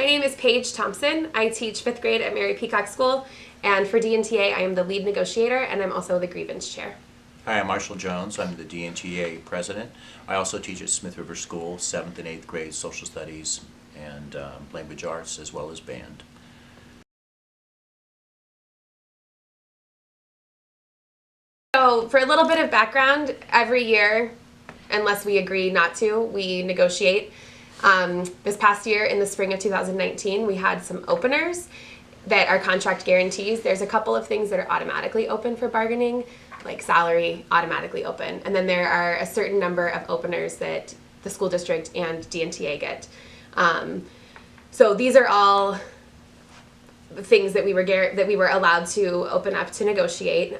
name is Paige Thompson. I teach 5th grade at Mary Peacock School, and for DNTA I am the lead negotiator and I'm also the grievance chair. Hi, I'm Marshall Jones. I'm the DNTA president. I also teach at Smith River School, 7th and 8th grade social studies and language arts as well as band. So for a little bit of background, every year, unless we agree not to, we negotiate. This past year, in the spring of 2019, we had some openers that are contract guarantees. There's a couple of things that are automatically open for bargaining, like salary, automatically open. And then there are a certain number of openers that the school district and DNTA get. So these are all things that we were allowed to open up to negotiate.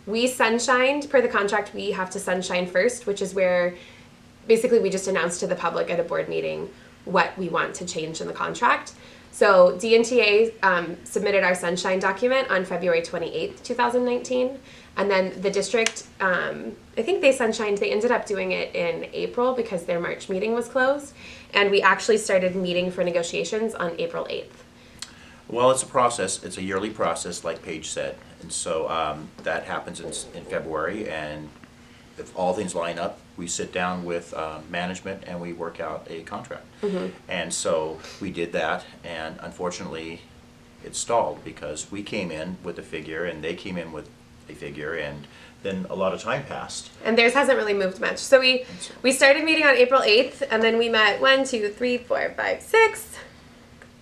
We sunshined, per the contract, we have to sunshine first, which is where basically we just announced to the public at a board meeting what we want to change in the contract. So DNTA submitted our sunshine document on February 28th, 2019. And then the district, I think they ended up doing it in April because their March meeting was closed. And we actually started meeting for negotiations on April 8th. Well, it's a process. It's a yearly process, like Paige said. And so that happens in February, and if all things line up, we sit down with management and we work out a contract. Mm-hmm. And so we did that, and unfortunately it stalled because we came in with a figure and they came in with a figure, and then a lot of time passed. And theirs hasn't really moved much. So we started meeting on April 8th, and then we met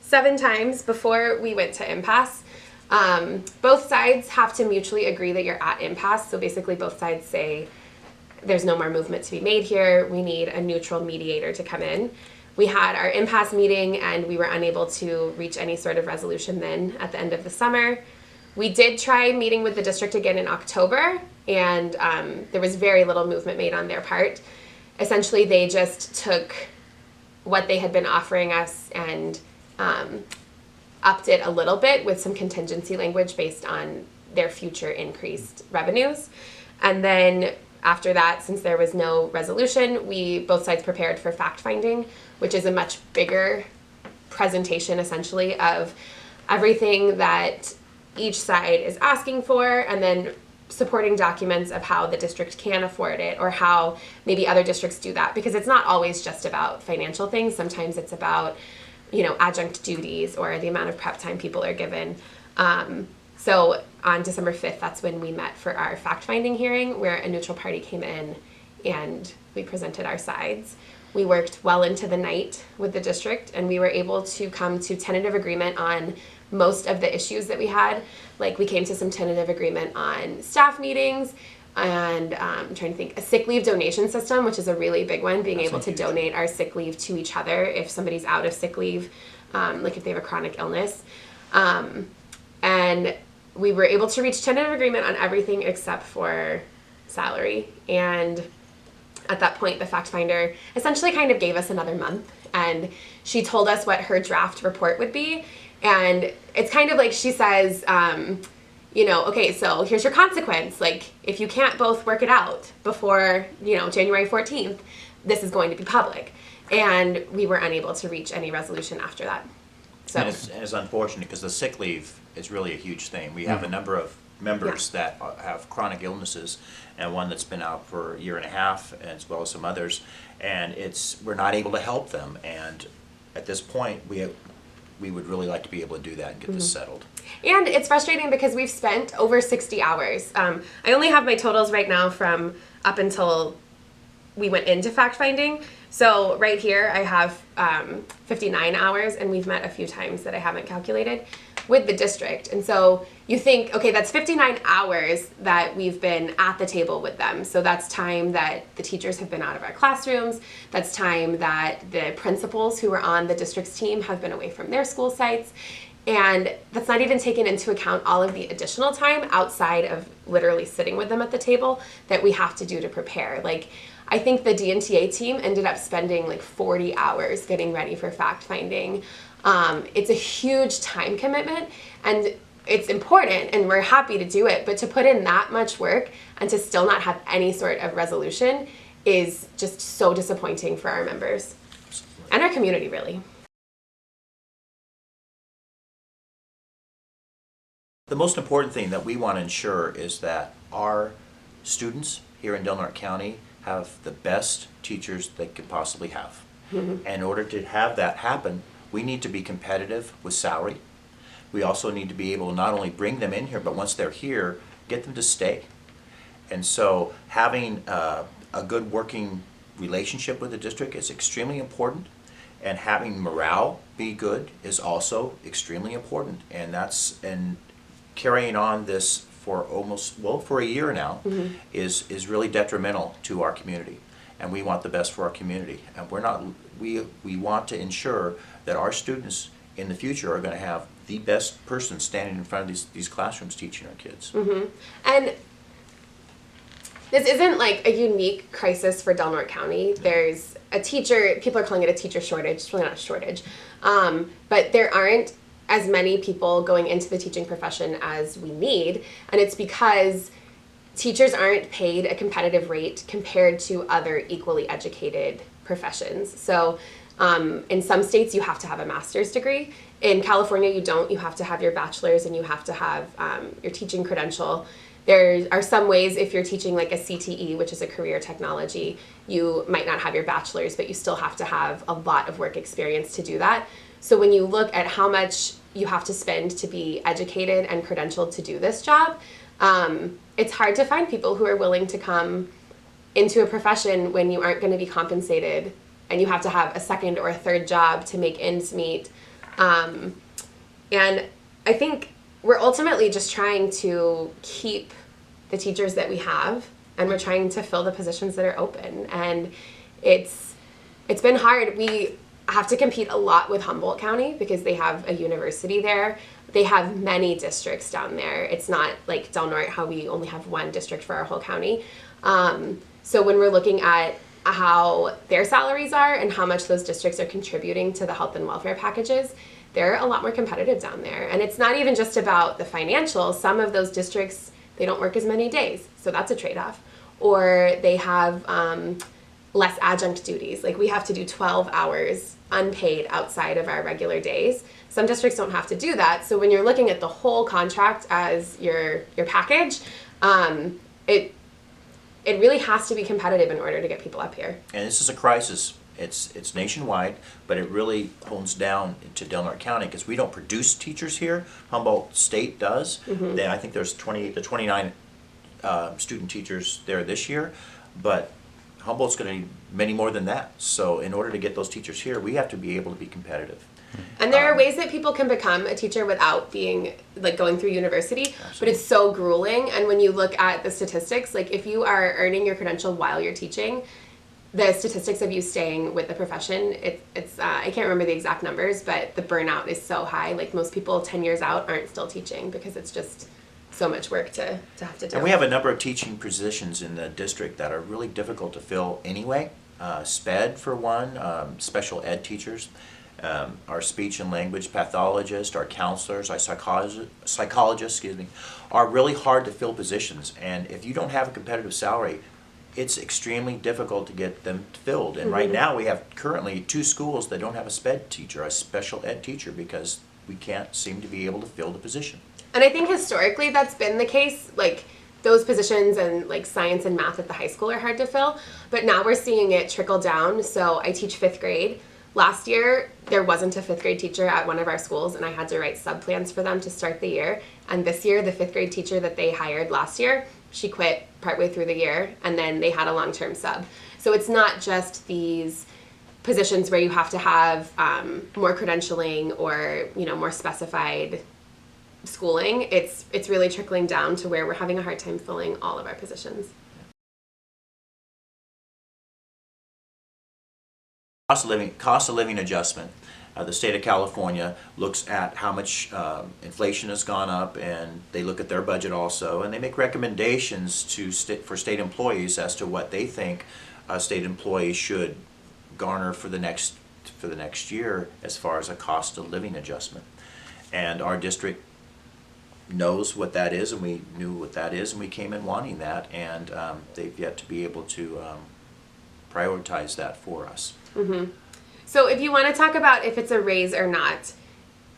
7 times before we went to impasse. Both sides have to mutually agree that you're at impasse. So basically both sides say, there's no more movement to be made here. We need a neutral mediator to come in. We had our impasse meeting and we were unable to reach any sort of resolution then at the end of the summer. We did try meeting with the district again in October, and there was very little movement made on their part. Essentially, they just took what they had been offering us and upped it a little bit with some contingency language based on their future increased revenues. And then after that, since there was no resolution, both sides prepared for fact-finding, which is a much bigger presentation, essentially, of everything that each side is asking for, and then supporting documents of how the district can afford it, or how maybe other districts do that, because it's not always just about financial things. Sometimes it's about, adjunct duties or the amount of prep time people are given. So on December 5th, that's when we met for our fact-finding hearing, where a neutral party came in and we presented our sides. We worked well into the night with the district, and we were able to come to tentative agreement on most of the issues that we had. Like, we came to some tentative agreement on staff meetings, and I'm trying to think, a sick leave donation system, which is a really big one, being able to donate our sick leave to each other if somebody's out of sick leave, like if they have a chronic illness. And we were able to reach tentative agreement on everything except for salary. And at that point, the fact finder essentially kind of gave us another month, and she told us what her draft report would be. And it's kind of like she says, okay, so here's your consequence. Like, if you can't both work it out before, January 14th, this is going to be public. And we were unable to reach any resolution after that. So. And it's unfortunate because the sick leave is really a huge thing. We have a number of members that have chronic illnesses, and one that's been out for a year and a half, as well as some others, and we're not able to help them. And at this point, we would really like to be able to do that and get this settled. And it's frustrating because we've spent over 60 hours. I only have my totals right now from up until we went into fact-finding. So right here I have 59 hours, and we've met a few times that I haven't calculated with the district. And so you think, okay, that's 59 hours that we've been at the table with them. So that's time that the teachers have been out of our classrooms. That's time that the principals who are on the district's team have been away from their school sites. And that's not even taken into account all of the additional time outside of literally sitting with them at the table that we have to do to prepare. Like, I think the DNTA team ended up spending like 40 hours getting ready for fact-finding. It's a huge time commitment, and it's important, and we're happy to do it, but to put in that much work and to still not have any sort of resolution is just so disappointing for our members and our community, really. The most important thing that we want to ensure is that our students here in Del Norte County have the best teachers they could possibly have. And in order to have that happen, we need to be competitive with salary. We also need to be able to not only bring them in here, but once they're here, get them to stay. And so having a good working relationship with the district is extremely important, and having morale be good is also extremely important. And carrying on this for for a year now is really detrimental to our community. And we want the best for our community. And we want to ensure that our students in the future are going to have the best person standing in front of these classrooms teaching our kids. And this isn't like a unique crisis for Del Norte County. There's a teacher, people are calling it a teacher shortage. It's really not a shortage. But there aren't as many people going into the teaching profession as we need. And it's because teachers aren't paid a competitive rate compared to other equally educated professions. So in some states, you have to have a master's degree. In California, you don't. You have to have your bachelor's and you have to have your teaching credential. There are some ways, if you're teaching like a CTE, which is a career technology, you might not have your bachelor's, but you still have to have a lot of work experience to do that. So when you look at how much you have to spend to be educated and credentialed to do this job, it's hard to find people who are willing to come into a profession when you aren't going to be compensated and you have to have a second or a third job to make ends meet. And I think we're ultimately just trying to keep the teachers that we have, and we're trying to fill the positions that are open. And it's been hard. We have to compete a lot with Humboldt County because they have a university there. They have many districts down there. It's not like Del Norte, how we only have one district for our whole county. So when we're looking at how their salaries are and how much those districts are contributing to the health and welfare packages, they're a lot more competitive down there. And it's not even just about the financial. Some of those districts, they don't work as many days, so that's a trade-off. Or they have less adjunct duties. Like we have to do 12 hours unpaid outside of our regular days. Some districts don't have to do that. So when you're looking at the whole contract as your package, it really has to be competitive in order to get people up here. And this is a crisis. It's nationwide, but it really hones down to Del Norte County because we don't produce teachers here. Humboldt State does. I think there's 28 to 29 student teachers there this year, but Humboldt's going to need many more than that. So in order to get those teachers here, we have to be able to be competitive. And there are ways that people can become a teacher without being like going through university, Absolutely. But it's so grueling. And when you look at the statistics, like if you are earning your credential while you're teaching, the statistics of you staying with the profession, it's I can't remember the exact numbers, but the burnout is so high. Like most people 10 years out aren't still teaching because it's just so much work to have to do. And we have a number of teaching positions in the district that are really difficult to fill anyway. SPED for one, special ed teachers, our speech and language pathologists, our counselors, our psychologists, are really hard to fill positions. And if you don't have a competitive salary, it's extremely difficult to get them filled. And right now we have currently 2 schools that don't have a SPED teacher, a special ed teacher, because we can't seem to be able to fill the position. And I think historically that's been the case. Like those positions and like science and math at the high school are hard to fill, but now we're seeing it trickle down. So I teach 5th grade. Last year, there wasn't a 5th grade teacher at one of our schools, and I had to write sub-plans for them to start the year. And this year, the 5th grade teacher that they hired last year, she quit partway through the year, and then they had a long-term sub. So it's not just these positions where you have to have more credentialing or more specified schooling. It's really trickling down to where we're having a hard time filling all of our positions. Cost of living adjustment. The state of California looks at how much inflation has gone up, and they look at their budget also, and they make recommendations for state employees as to what they think state employees should garner for the next year as far as a cost of living adjustment. And our district knows what that is, and we knew what that is, and we came in wanting that, and they've yet to be able to prioritize that for us. So if you want to talk about if it's a raise or not,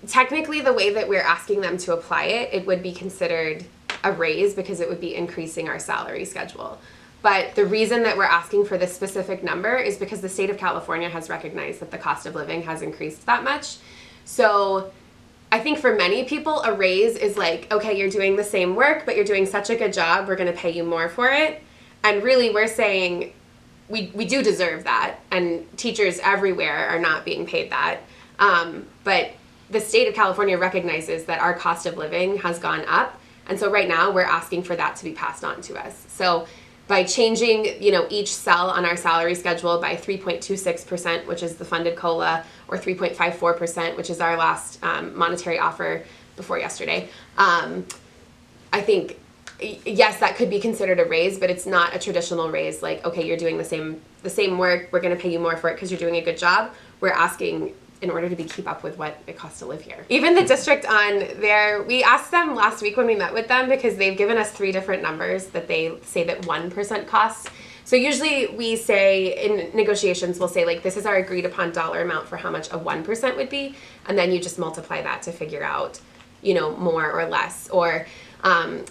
technically the way that we're asking them to apply it, it would be considered a raise because it would be increasing our salary schedule. But the reason that we're asking for this specific number is because the state of California has recognized that the cost of living has increased that much. So I think for many people, a raise is like, okay, you're doing the same work, but you're doing such a good job, we're going to pay you more for it. And really, we're saying we do deserve that, and teachers everywhere are not being paid that. But the state of California recognizes that our cost of living has gone up, and so right now we're asking for that to be passed on to us. So by changing, each cell on our salary schedule by 3.26%, which is the funded COLA, or 3.54%, which is our last monetary offer before yesterday, I think, yes, that could be considered a raise, but it's not a traditional raise. Like, okay, you're doing the same work, we're going to pay you more for it because you're doing a good job. We're asking in order to keep up with what it costs to live here. Even the district we asked them last week when we met with them, because they've given us 3 different numbers that they say that 1% costs. So usually we say in negotiations, we'll say like, this is our agreed upon dollar amount for how much a 1% would be. And then you just multiply that to figure out, more or less. Or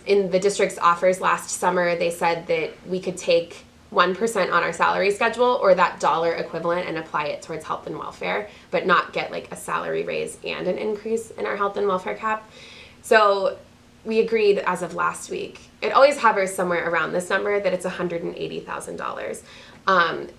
in the district's offers last summer, they said that we could take 1% on our salary schedule, or that dollar equivalent, and apply it towards health and welfare, but not get like a salary raise and an increase in our health and welfare cap. So we agreed as of last week. It always hovers somewhere around this number, that it's $180,000.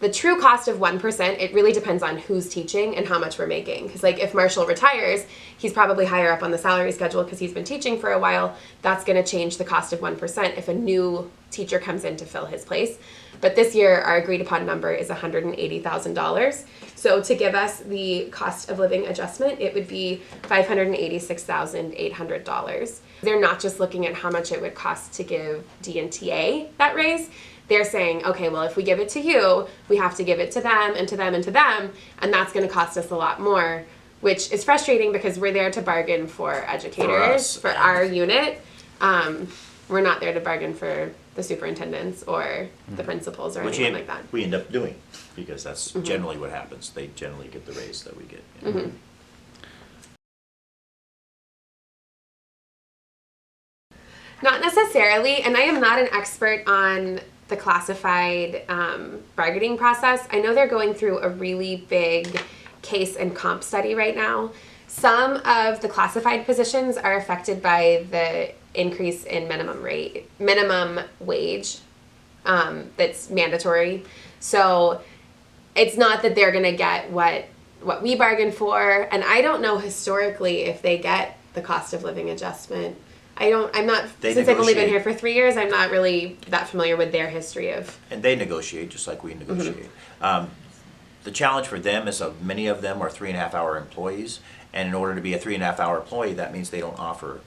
The true cost of 1%, it really depends on who's teaching and how much we're making. Because like if Marshall retires, he's probably higher up on the salary schedule because he's been teaching for a while. That's going to change the cost of 1% if a new teacher comes in to fill his place. But this year, our agreed upon number is $180,000. So to give us the cost of living adjustment, it would be $586,800. They're not just looking at how much it would cost to give DNTA that raise. They're saying, okay, well, if we give it to you, we have to give it to them and to them and to them, and that's going to cost us a lot more, which is frustrating because we're there to bargain for educators, for our unit. We're not there to bargain for the superintendents or the principals or anything like that. We end up doing, because that's generally what happens. They generally get the raise that we get. Yeah. Not necessarily, and I am not an expert on the classified bargaining process. I know they're going through a really big case and comp study right now. Some of the classified positions are affected by the increase in minimum wage that's mandatory. So it's not that they're going to get what we bargained for, and I don't know historically if they get the cost of living adjustment. Since I've only been here for 3 years, I'm not really that familiar with their history of. And they negotiate just like we negotiate. The challenge for them is many of them are 3.5-hour employees, and in order to be a 3.5-hour employee, that means they don't offer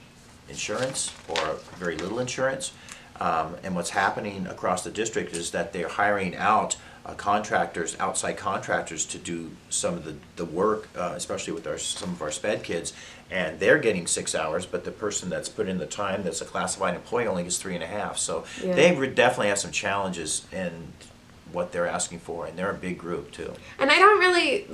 insurance or very little insurance. And what's happening across the district is that they're hiring out outside contractors to do some of the work, especially with some of our SPED kids, and they're getting 6 hours, but the person that's put in the time that's a classified employee only gets 3.5. So they definitely have some challenges in what they're asking for, and they're a big group too. And I don't really,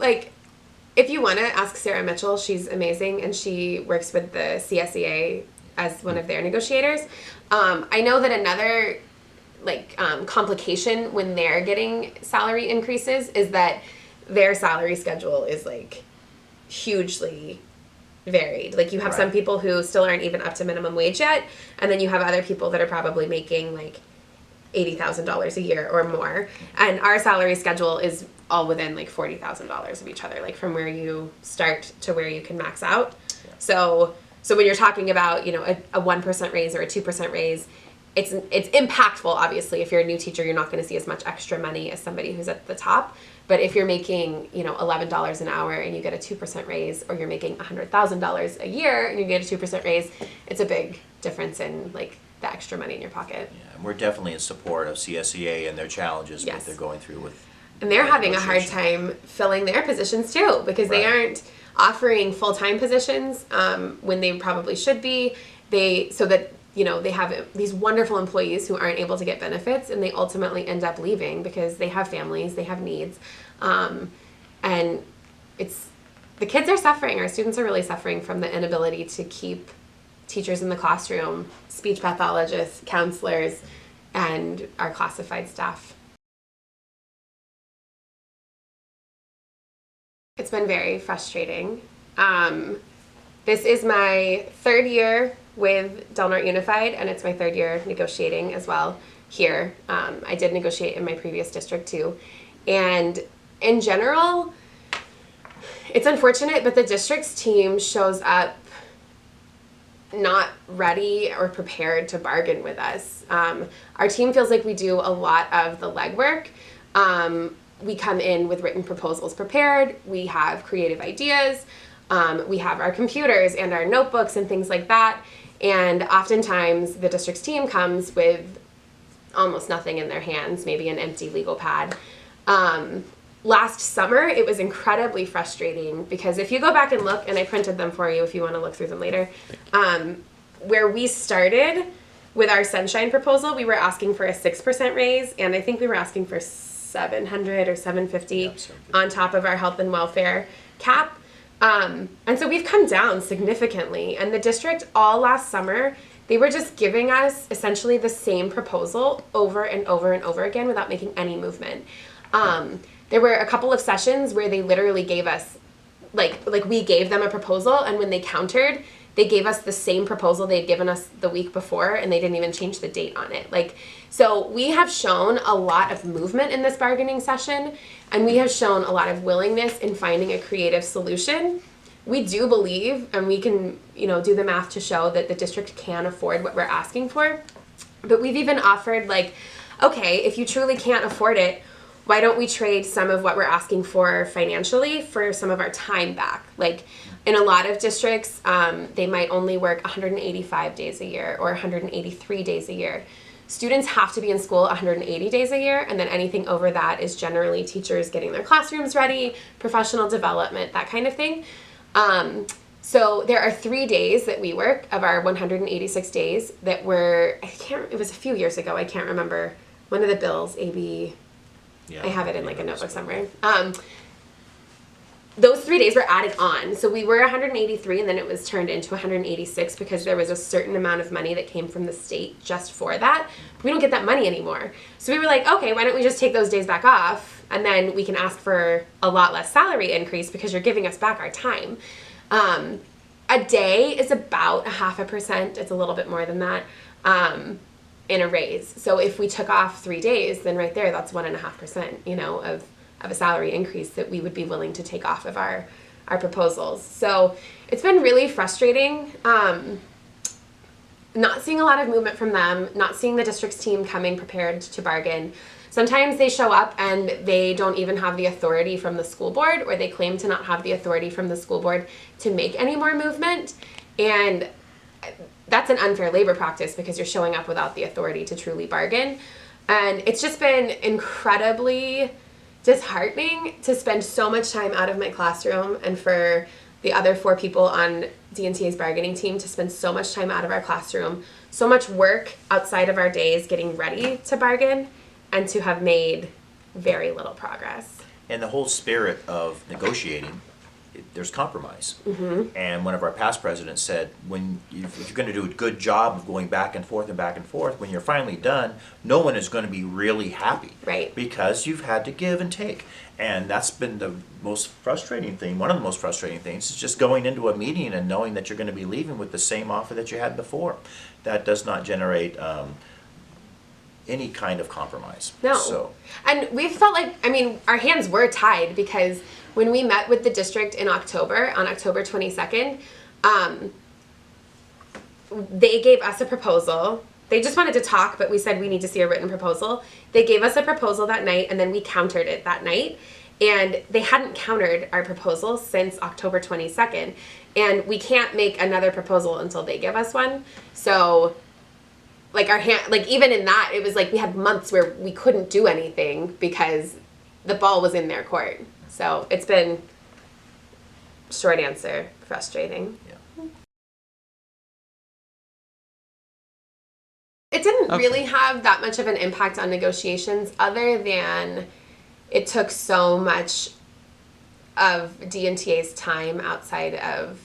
if you want to ask Sarah Mitchell, she's amazing, and she works with the CSEA as one of their negotiators. I know that another complication when they're getting salary increases is that their salary schedule is hugely varied. You have some people who still aren't even up to minimum wage yet, and then you have other people that are probably making $80,000 a year or more, and our salary schedule is all within $40,000 of each other, from where you start to where you can max out. So when you're talking about a 1% raise or a 2% raise, it's impactful. Obviously, if you're a new teacher, you're not going to see as much extra money as somebody who's at the top. But if you're making $11 an hour and you get a 2% raise, or you're making $100,000 a year and you get a 2% raise, it's a big difference in the extra money in your pocket. Yeah, and we're definitely in support of CSEA and their challenges that they're going through with. And they're having a hard time filling their positions too, because they aren't offering full-time positions when they probably should be. They have these wonderful employees who aren't able to get benefits, and they ultimately end up leaving because they have families, they have needs, and the kids are suffering. Our students are really suffering from the inability to keep teachers in the classroom, speech pathologists, counselors, and our classified staff. It's been very frustrating. This is my third year with Del Norte Unified, and it's my third year negotiating as well here. I did negotiate in my previous district too. And in general, it's unfortunate, but the district's team shows up not ready or prepared to bargain with us. Our team feels like we do a lot of the legwork. We come in with written proposals prepared. We have creative ideas. We have our computers and our notebooks and things like that. And oftentimes the district's team comes with almost nothing in their hands, maybe an empty legal pad. Last summer, it was incredibly frustrating because if you go back and look, and I printed them for you if you want to look through them later, where we started with our Sunshine proposal, we were asking for a 6% raise, and I think we were asking for $700 or $750 on top of our health and welfare cap. And so we've come down significantly, and the district all last summer, they were just giving us essentially the same proposal over and over and over again without making any movement. There were a couple of sessions where they literally gave us, like we gave them a proposal, and when they countered, they gave us the same proposal they had given us the week before, and they didn't even change the date on it. So we have shown a lot of movement in this bargaining session, and we have shown a lot of willingness in finding a creative solution. We do believe, and we can, do the math to show that the district can afford what we're asking for. But we've even offered, okay, if you truly can't afford it, why don't we trade some of what we're asking for financially for some of our time back? In a lot of districts, they might only work 185 days a year or 183 days a year. Students have to be in school 180 days a year, and then anything over that is generally teachers getting their classrooms ready, professional development, that kind of thing. So there are 3 days that we work of our 186 days that were, it was a few years ago, I can't remember, one of the bills, AB, I have it in a notebook somewhere. Those 3 days were added on. So we were 183, and then it was turned into 186 because there was a certain amount of money that came from the state just for that. We don't get that money anymore. So we were like, okay, why don't we just take those days back off, and then we can ask for a lot less salary increase because you're giving us back our time. A day is about 0.5%. It's a little bit more than that. In a raise. So if we took off 3 days, then right there, that's 1.5%, of a salary increase that we would be willing to take off of our proposals. So it's been really frustrating, not seeing a lot of movement from them, not seeing the district's team coming prepared to bargain. Sometimes they show up and they don't even have the authority from the school board, or they claim to not have the authority from the school board to make any more movement. And that's an unfair labor practice because you're showing up without the authority to truly bargain. And it's just been incredibly disheartening to spend so much time out of my classroom, and for the other 4 people on DNTA's bargaining team to spend so much time out of our classroom, so much work outside of our days getting ready to bargain, and to have made very little progress. And the whole spirit of negotiating, there's compromise. Mm-hmm. And one of our past presidents said, if you're going to do a good job of going back and forth, when you're finally done, no one is going to be really happy. Right. Because you've had to give and take. And that's been the most frustrating thing. One of the most frustrating things is just going into a meeting and knowing that you're going to be leaving with the same offer that you had before. That does not generate any kind of compromise. No. So. And we felt our hands were tied because when we met with the district in October, on October 22nd, they gave us a proposal. They just wanted to talk, but we said we need to see a written proposal. They gave us a proposal that night, and then we countered it that night. And they hadn't countered our proposal since October 22nd. And we can't make another proposal until they give us one. So even in that, it was we had months where we couldn't do anything because the ball was in their court. So it's been, short answer, frustrating. Yeah. It didn't really have that much of an impact on negotiations, other than it took so much of DNTA's time outside of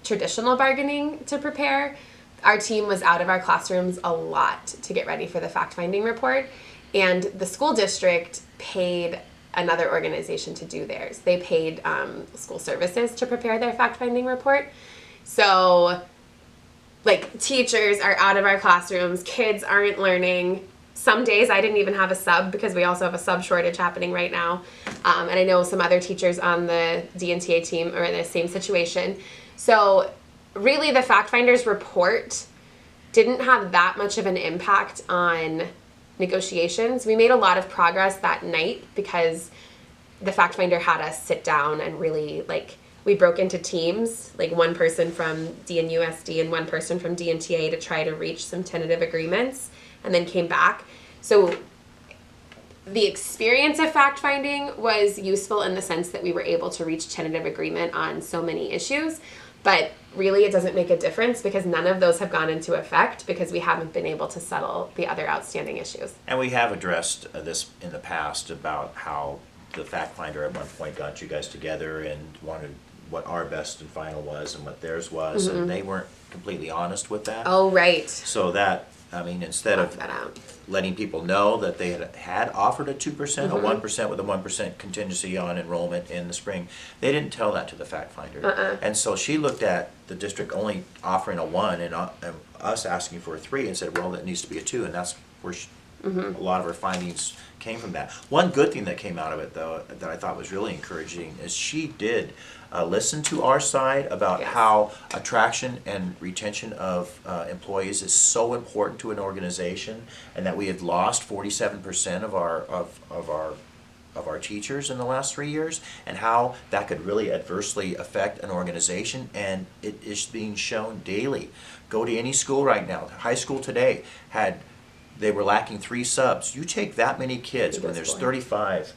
traditional bargaining to prepare. Our team was out of our classrooms a lot to get ready for the fact-finding report, and the school district paid another organization to do theirs. They paid school services to prepare their fact-finding report. So, like, teachers are out of our classrooms, kids aren't learning. Some days I didn't even have a sub because we also have a sub shortage happening right now. And I know some other teachers on the DNTA team are in the same situation. So really the fact finder's report didn't have that much of an impact on negotiations. We made a lot of progress that night because the fact finder had us sit down and really, like, we broke into teams, like one person from DNUSD and one person from DNTA to try to reach some tentative agreements, and then came back. So the experience of fact finding was useful in the sense that we were able to reach tentative agreement on so many issues, but really it doesn't make a difference because none of those have gone into effect because we haven't been able to settle the other outstanding issues. And we have addressed this in the past about how the fact finder at one point got you guys together and wanted what our best and final was and what theirs was, and they weren't completely honest with that. Oh, right. So that, I mean, instead of letting people know that they had offered a 2%, a 1% with a 1% contingency on enrollment in the spring, they didn't tell that to the fact finder. And so she looked at the district only offering a 1 and us asking for a 3 and said, well, that needs to be a 2, and that's where a lot of her findings came from that. One good thing that came out of it, though, that I thought was really encouraging is she did listen to our side about how attraction and retention of employees is so important to an organization, and that we had lost 47% of our teachers in the last 3 years, and how that could really adversely affect an organization, and it is being shown daily. Go to any school right now. High school today they were lacking 3 subs. You take that many kids when there's 35.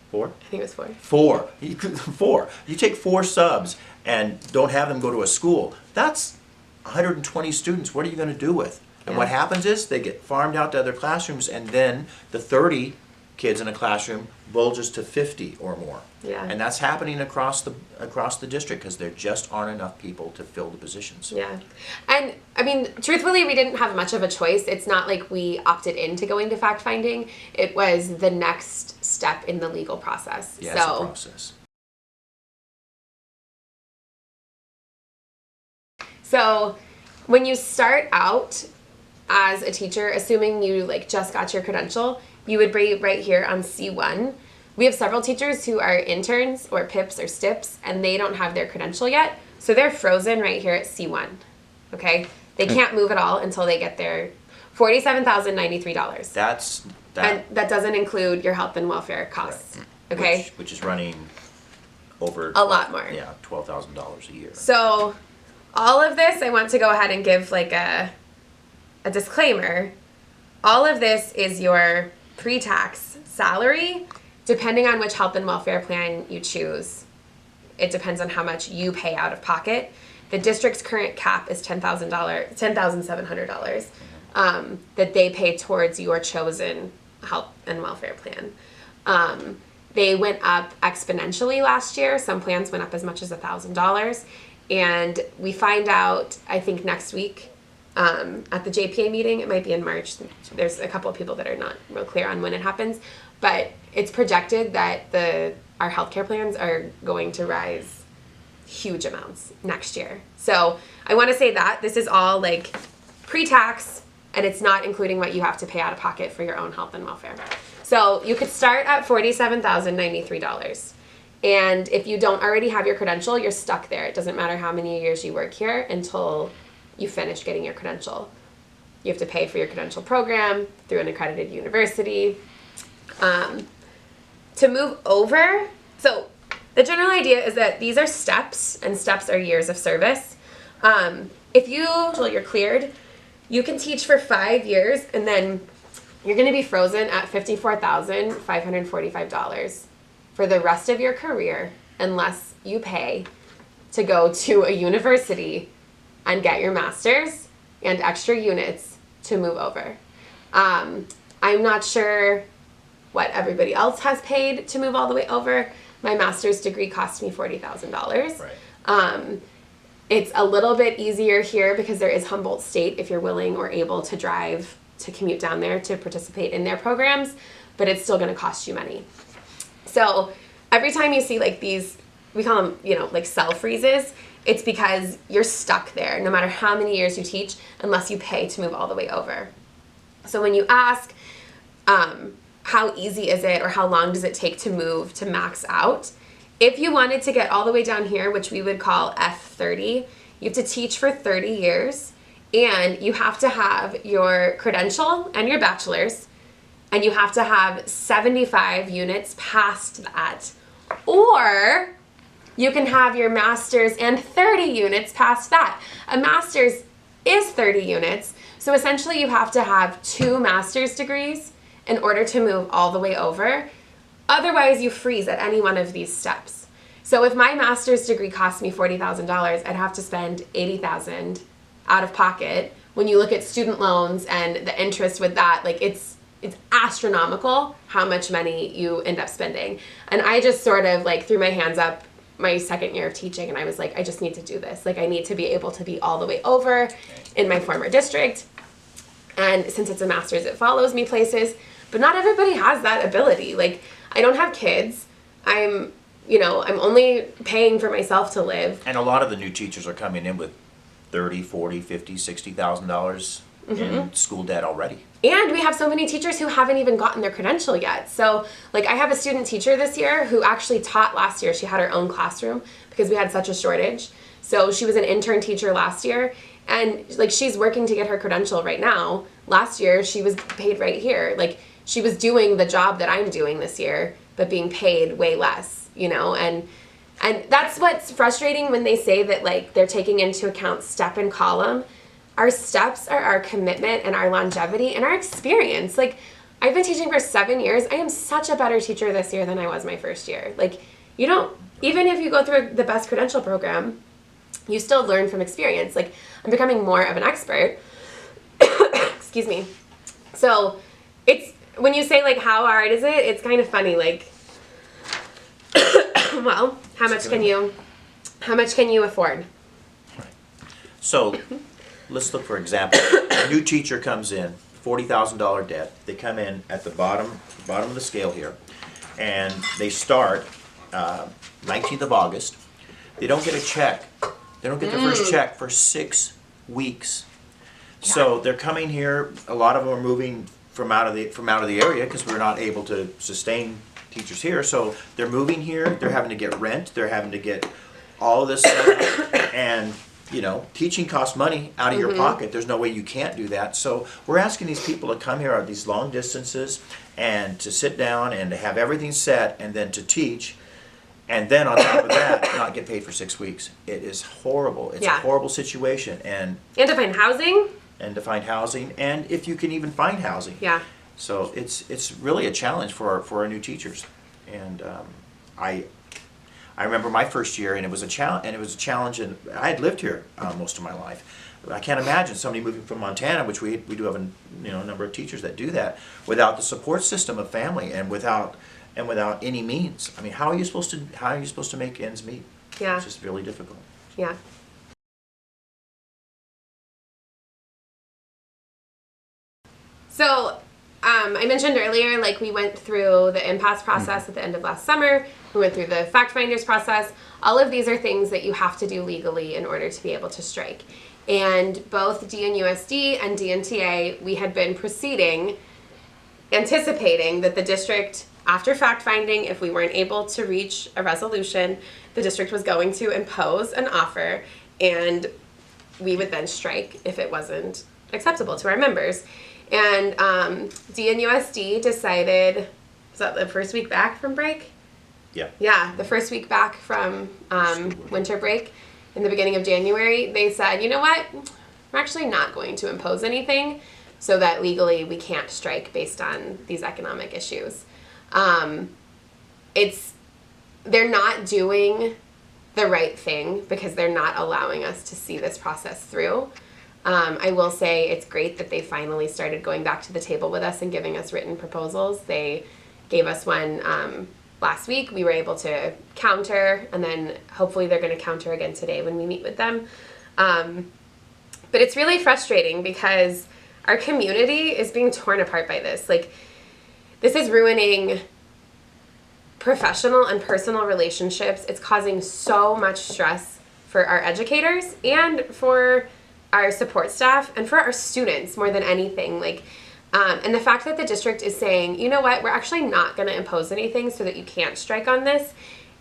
4? I think it was 4. 4. 4. You take 4 subs and don't have them go to a school. That's 120 students. What are you going to do with? And what happens is they get farmed out to other classrooms, and then the 30 kids in a classroom bulges to 50 or more. Yeah. And that's happening across the district because there just aren't enough people to fill the positions. Yeah. And I mean, truthfully, we didn't have much of a choice. It's not like we opted into going to fact finding. It was the next step in the legal process. Yeah, it's a process. So when you start out as a teacher, assuming you like just got your credential, you would be right here on C1. We have several teachers who are interns or PIPs or STIPs, and they don't have their credential yet. So they're frozen right here at C1, okay? They can't move at all until they get their $47,093. And that doesn't include your health and welfare costs, okay? Which is running over a lot more. Yeah, $12,000 a year. So all of this, I want to go ahead and give like a disclaimer. All of this is your pre-tax salary, depending on which health and welfare plan you choose. It depends on how much you pay out of pocket. The district's current cap is $10,700 that they pay towards your chosen health and welfare plan. They went up exponentially last year. Some plans went up as much as $1,000. And we find out, I think, next week at the JPA meeting. It might be in March. There's a couple of people that are not real clear on when it happens. But it's projected that our healthcare plans are going to rise huge amounts next year. So I want to say that this is all like pre-tax, and it's not including what you have to pay out of pocket for your own health and welfare. So you could start at $47,093. And if you don't already have your credential, you're stuck there. It doesn't matter how many years you work here until you finish getting your credential. You have to pay for your credential program through an accredited university. To move over, so the general idea is that these are steps, and steps are years of service. If you're cleared, you can teach for 5 years, and then you're going to be frozen at $54,545 for the rest of your career unless you pay to go to a university and get your master's and extra units to move over. I'm not sure what everybody else has paid to move all the way over. My master's degree cost me $40,000. Right. It's a little bit easier here because there is Humboldt State if you're willing or able to drive to commute down there to participate in their programs, but it's still going to cost you money. So every time you see like these, we call them, you know, like cell freezes, it's because you're stuck there no matter how many years you teach unless you pay to move all the way over. So when you ask how easy is it or how long does it take to move to max out, if you wanted to get all the way down here, which we would call F30, you have to teach for 30 years and you have to have your credential and your bachelor's and you have to have 75 units past that. Or you can have your master's and 30 units past that. A master's is 30 units, so essentially you have to have 2 master's degrees in order to move all the way over. Otherwise, you freeze at any one of these steps. So if my master's degree cost me $40,000, I'd have to spend $80,000 out of pocket. When you look at student loans and the interest with that, like it's astronomical how much money you end up spending. And I just sort of like threw my hands up my second year of teaching and I was like, I just need to do this. Like I need to be able to be all the way over in my former district. And since it's a master's, it follows me places. But not everybody has that ability. Like, I don't have kids. I'm only paying for myself to live. And a lot of the new teachers are coming in with $30,000, $40,000, $50,000, $60,000 in school debt already. And we have so many teachers who haven't even gotten their credential yet. So, like, I have a student teacher this year who actually taught last year. She had her own classroom because we had such a shortage. So she was an intern teacher last year. And, like, she's working to get her credential right now. Last year, she was paid right here. Like, she was doing the job that I'm doing this year, but being paid way less, you know? And that's what's frustrating when they say that, like, they're taking into account step and column. Our steps are our commitment and our longevity and our experience. Like, I've been teaching for 7 years. I am such a better teacher this year than I was my first year. Like, you don't, even if you go through the best credential program, you still learn from experience. Like, I'm becoming more of an expert. Excuse me. So, it's, when you say, like, how hard is it, it's kind of funny, like, well, how much can you afford? So, let's look for example. A new teacher comes in, $40,000 debt. They come in at the bottom of the scale here, and they start 19th of August. They don't get a check. They don't get their first check for 6 weeks. Yeah. So they're coming here. A lot of them are moving from out of the area because we're not able to sustain teachers here. So they're moving here. They're having to get rent. They're having to get all of this stuff, and you know, teaching costs money out of your pocket. There's no way you can't do that. So we're asking these people to come here at these long distances and to sit down and to have everything set and then to teach. And then on top of that, not get paid for 6 weeks. It is horrible. It's a horrible situation. And to find housing. And if you can even find housing. Yeah. So it's really a challenge for our new teachers. And I remember my first year, and it was a challenge, and I had lived here most of my life. I can't imagine somebody moving from Montana, which we do have a number of teachers that do that, without the support system of family and without any means. I mean, how are you supposed to make ends meet? Yeah. It's just really difficult. Yeah. So, I mentioned earlier, like, we went through the impasse process at the end of last summer. We went through the fact finders process. All of these are things that you have to do legally in order to be able to strike. And both DNUSD and DNTA, we had been proceeding, anticipating that the district, after fact finding, if we weren't able to reach a resolution, the district was going to impose an offer, and we would then strike if it wasn't acceptable to our members. And DNUSD decided, was that the first week back from break? Yeah. Yeah, the first week back from winter break in the beginning of January, they said, you know what, we're actually not going to impose anything so that legally we can't strike based on these economic issues. They're not doing the right thing because they're not allowing us to see this process through. I will say it's great that they finally started going back to the table with us and giving us written proposals. They gave us one last week. We were able to counter, and then hopefully they're going to counter again today when we meet with them. But it's really frustrating because our community is being torn apart by this. Like, this is ruining professional and personal relationships. It's causing so much stress for our educators and for our support staff and for our students more than anything. Like, and the fact that the district is saying, you know what, we're actually not going to impose anything so that you can't strike on this,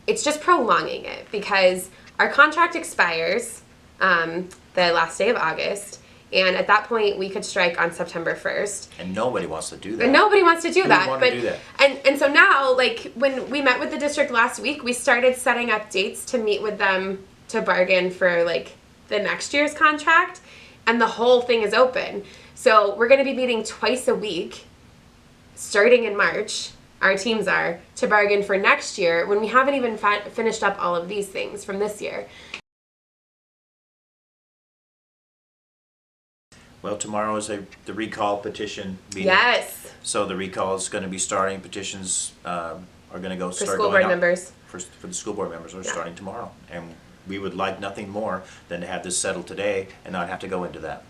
it's just prolonging it, because our contract expires the last day of August, and at that point we could strike on September 1st. And nobody wants to do that. And nobody wants to do that. Want to do that? And so now, like, when we met with the district last week, we started setting up dates to meet with them to bargain for, like, the next year's contract, and the whole thing is open. So we're going to be meeting twice a week starting in March, our teams are, to bargain for next year when we haven't even finished up all of these things from this year. Well, tomorrow is the recall petition meeting. Yes. So the recall is going to be starting. Petitions are going to For start school going board out. members. For the school board members are Yeah. starting tomorrow. And we would like nothing more than to have this settled today and not have to go into that.